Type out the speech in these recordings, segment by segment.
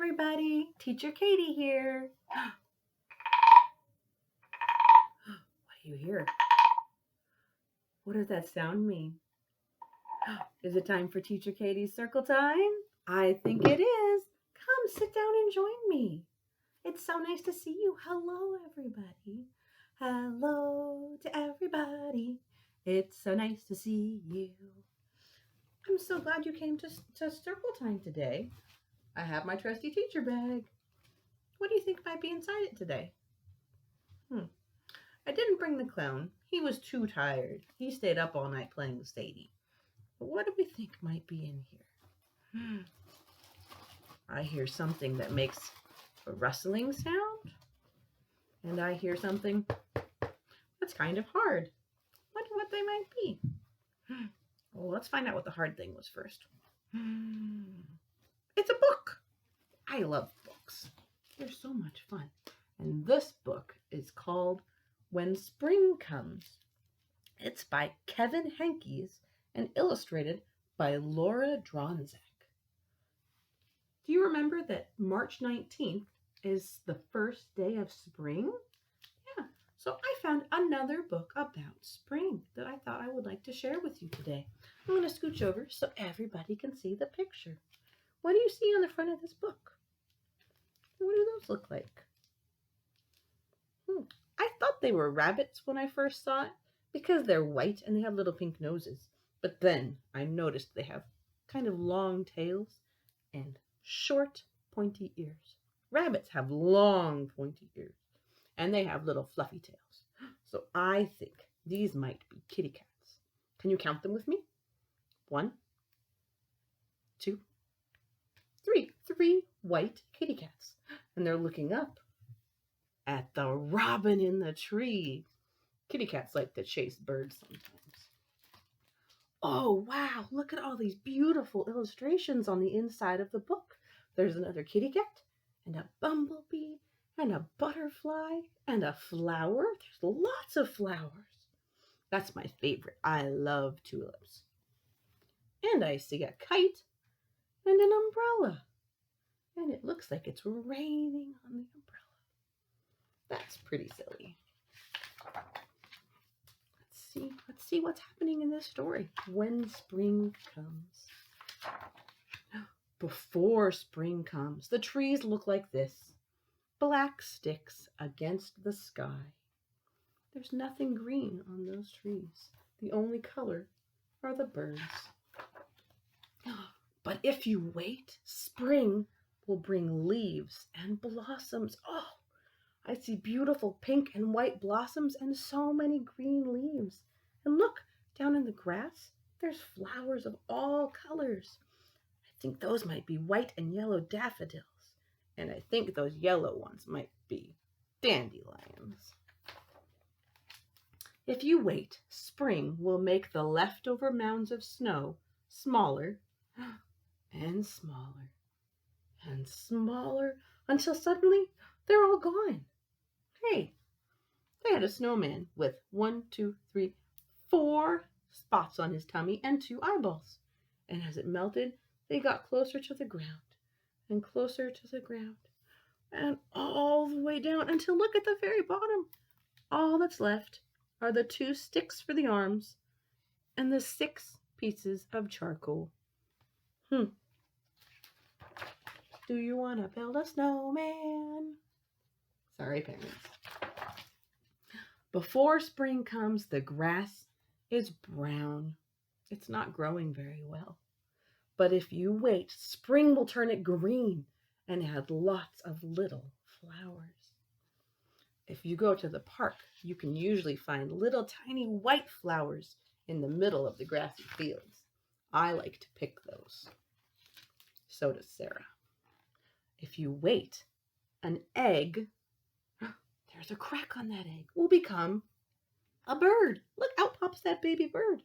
everybody, Teacher Katie here. What do you hear? What does that sound mean? Is it time for Teacher Katie's circle time? I think it is. Come sit down and join me. It's so nice to see you. Hello, everybody. Hello to everybody. It's so nice to see you. I'm so glad you came to circle time today. I have my trusty teacher bag. What do you think might be inside it today? I didn't bring the clown. He was too tired. He stayed up all night playing with Sadie. But what do we think might be in here? I hear something that makes a rustling sound. And I hear something that's kind of hard. Wonder what they might be. Well, let's find out what the hard thing was first. It's a book. I love books. They're so much fun. And this book is called When Spring Comes. It's by Kevin Henkes and illustrated by Laura Dronzak. Do you remember that March 19th is the first day of spring? Yeah, so I found another book about spring that I thought I would like to share with you today. I'm going to scooch over so everybody can see the picture. What do you see on the front of this book? What do those look like? I thought they were rabbits when I first saw it because they're white and they have little pink noses. But then I noticed they have kind of long tails and short, pointy ears. Rabbits have long, pointy ears and they have little fluffy tails. So I think these might be kitty cats. Can you count them with me? 1, 2, 3. 3 white kitty cats. And they're looking up at the robin in the tree. Kitty cats like to chase birds sometimes. Oh, wow. Look at all these beautiful illustrations on the inside of the book. There's another kitty cat and a bumblebee and a butterfly and a flower. There's lots of flowers. That's my favorite. I love tulips. And I see a kite and an umbrella. And it looks like it's raining on the umbrella. That's pretty silly. Let's see what's happening in this story. When spring comes. Before spring comes, the trees look like this. Black sticks against the sky. There's nothing green on those trees. The only color are the birds. But if you wait, spring will bring leaves and blossoms. Oh, I see beautiful pink and white blossoms and so many green leaves. And look, down in the grass, there's flowers of all colors. I think those might be white and yellow daffodils. And I think those yellow ones might be dandelions. If you wait, spring will make the leftover mounds of snow smaller and smaller and smaller until suddenly they're all gone. Hey, they had a snowman with 1, 2, 3, 4 spots on his tummy and 2 eyeballs. And as it melted, they got closer to the ground and closer to the ground and all the way down until look at the very bottom. All that's left are the 2 sticks for the arms and the 6 pieces of charcoal. Do you want to build a snowman? Sorry, parents. Before spring comes, the grass is brown. It's not growing very well. But if you wait, spring will turn it green and add lots of little flowers. If you go to the park, you can usually find little tiny white flowers in the middle of the grassy fields. I like to pick those. So does Sarah. If you wait, an egg, there's a crack on that egg, will become a bird. Look, out pops that baby bird.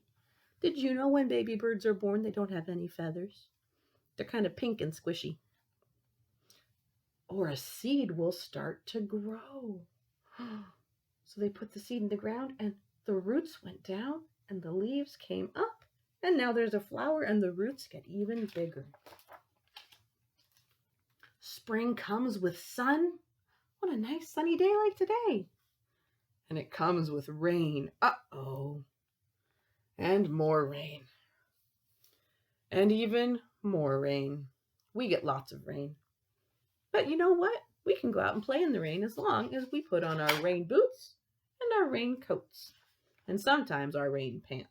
Did you know when baby birds are born, they don't have any feathers? They're kind of pink and squishy. Or a seed will start to grow. So they put the seed in the ground and the roots went down and the leaves came up. And now there's a flower and the roots get even bigger. spring comes with sun. What a nice sunny day like today. And it comes with rain. Uh-oh. And more rain. And even more rain. We get lots of rain. But you know what? We can go out and play in the rain as long as we put on our rain boots and our rain coats. And sometimes our rain pants.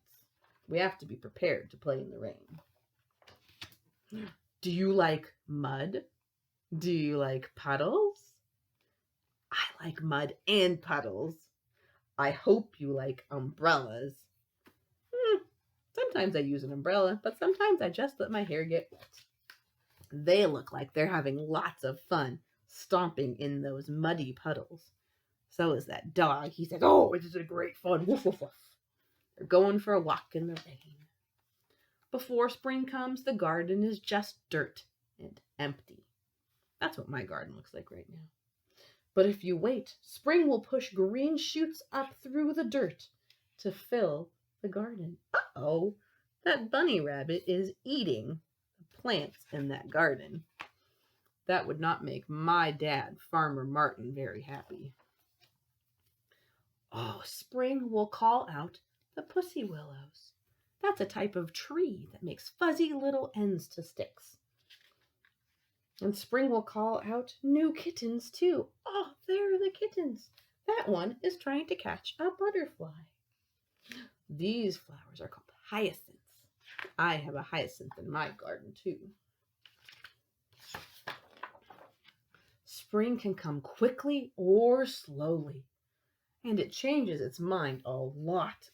We have to be prepared to play in the rain. Do you like mud? Do you like puddles? I like mud and puddles. I hope you like umbrellas. Sometimes I use an umbrella, but sometimes I just let my hair get wet. They look like they're having lots of fun stomping in those muddy puddles. So is that dog. He says, oh, this is a great fun. Woof, woof, woof. They're going for a walk in the rain. Before spring comes, the garden is just dirt and empty. That's what my garden looks like right now. But if you wait, spring will push green shoots up through the dirt to fill the garden. Uh-oh, that bunny rabbit is eating the plants in that garden. That would not make my dad, Farmer Martin, very happy. Oh, spring will call out the pussy willows. That's a type of tree that makes fuzzy little ends to sticks. And spring will call out new kittens too. Oh, there are the kittens. That one is trying to catch a butterfly. These flowers are called hyacinths. I have a hyacinth in my garden too. Spring can come quickly or slowly, and it changes its mind a lot.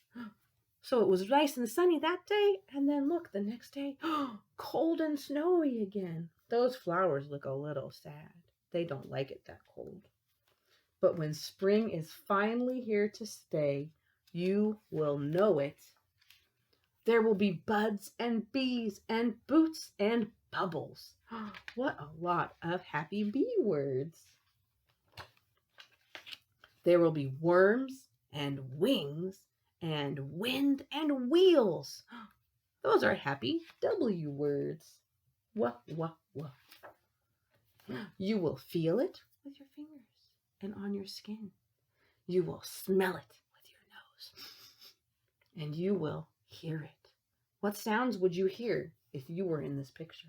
So it was nice and sunny that day, and then look, the next day, cold and snowy again. Those flowers look a little sad. They don't like it that cold. But when spring is finally here to stay, you will know it. There will be buds and bees and boots and bubbles. What a lot of happy bee words. There will be worms and wings and wind and wheels. Those are happy W words. Wah, wah, wah. You will feel it with your fingers and on your skin. You will smell it with your nose. And you will hear it. What sounds would you hear if you were in this picture?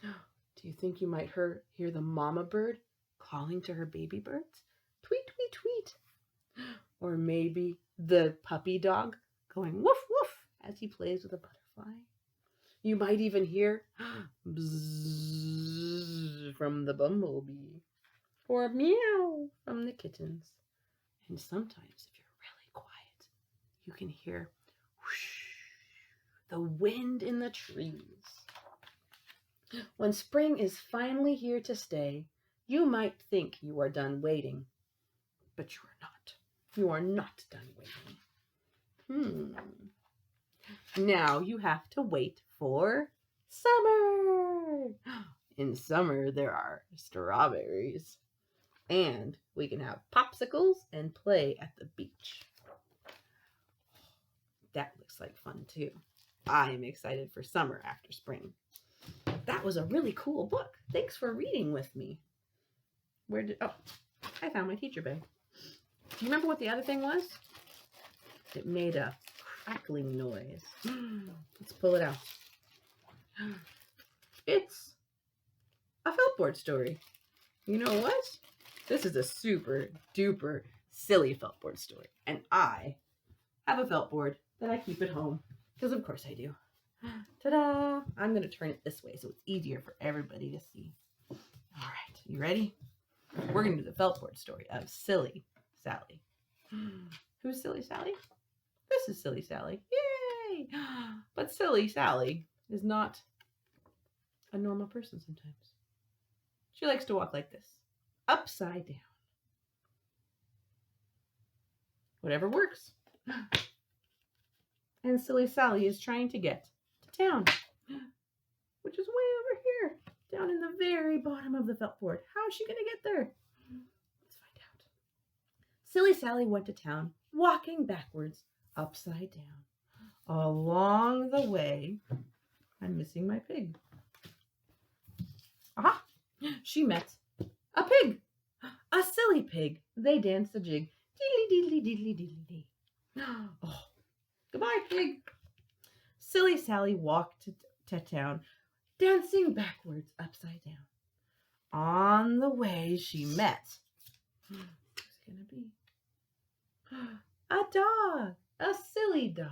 Do you think you might hear the mama bird calling to her baby birds? Tweet, tweet, tweet. Or maybe the puppy dog going woof, woof as he plays with a butterfly. You might even hear bzzz from the bumblebee or meow from the kittens. And sometimes, if you're really quiet, you can hear whoosh, the wind in the trees. When spring is finally here to stay, you might think you are done waiting, but you are not. You are not done waiting. Now you have to wait for summer. In summer, there are strawberries. And we can have popsicles and play at the beach. That looks like fun too. I am excited for summer after spring. That was a really cool book. Thanks for reading with me. I found my teacher bag. Do you remember what the other thing was? It made a crackling noise. Let's pull it out. It's a felt board story. You know what? This is a super duper silly felt board story. And I have a felt board that I keep at home. Because of course I do. Ta-da! I'm going to turn it this way so it's easier for everybody to see. All right, you ready? We're going to do the felt board story of Silly Sally. Who's Silly Sally? This is Silly Sally. Yay! But Silly Sally is not a normal person sometimes. She likes to walk like this, upside down. Whatever works. And Silly Sally is trying to get to town, which is way over here, down in the very bottom of the felt board. How is she going to get there? Let's find out. Silly Sally went to town, walking backwards, upside down. Along the way, I'm missing my pig. Aha! She met a pig, a silly pig. They danced a jig. Diddly diddly diddly diddly dee. Oh, goodbye, pig. Silly Sally walked to town, dancing backwards upside down. On the way, she met. Who's it gonna be? A dog, a silly dog.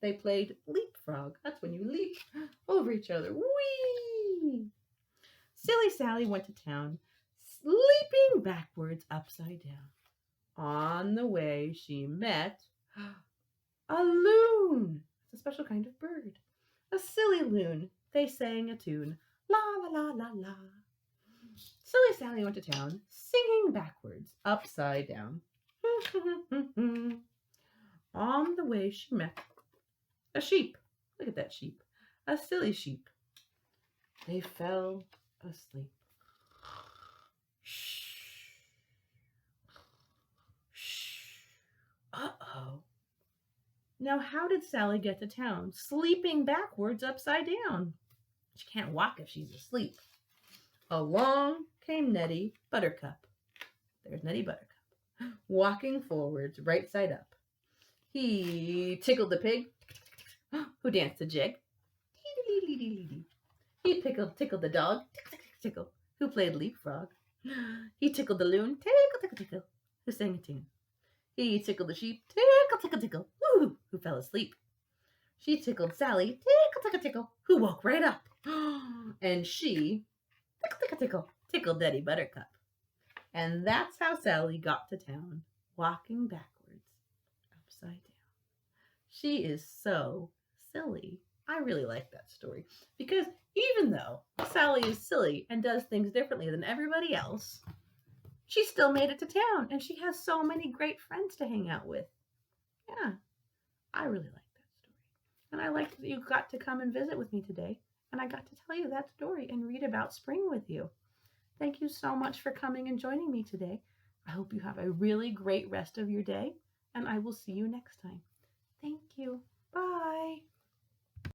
They played leapfrog. That's when you leap over each other. Whee! Silly Sally went to town, leaping backwards upside down. On the way, she met a loon. It's a special kind of bird. A silly loon. They sang a tune. La la la la la. Silly Sally went to town, singing backwards upside down. On the way, she met a sheep. Look at that sheep. A silly sheep. They fell asleep. Shh. Shh. Uh-oh. Now, how did Sally get to town? Sleeping backwards upside down. She can't walk if she's asleep. Along came Nettie Buttercup. There's Nettie Buttercup. Walking forwards, right side up. He tickled the pig, who danced a jig. He tickled the dog, tickle, who played leapfrog. He tickled the loon, tickle, who sang a tune. He tickled the sheep, tickle, who fell asleep. She tickled Sally, tickle, who woke right up. And she, tickled Nettie Buttercup. And that's how Sally got to town, walking backwards, upside down. She is so silly. I really like that story because even though Sally is silly and does things differently than everybody else, she still made it to town and she has so many great friends to hang out with. Yeah, I really like that story. And I liked that you got to come and visit with me today and I got to tell you that story and read about spring with you. Thank you so much for coming and joining me today. I hope you have a really great rest of your day, and I will see you next time. Thank you. Bye.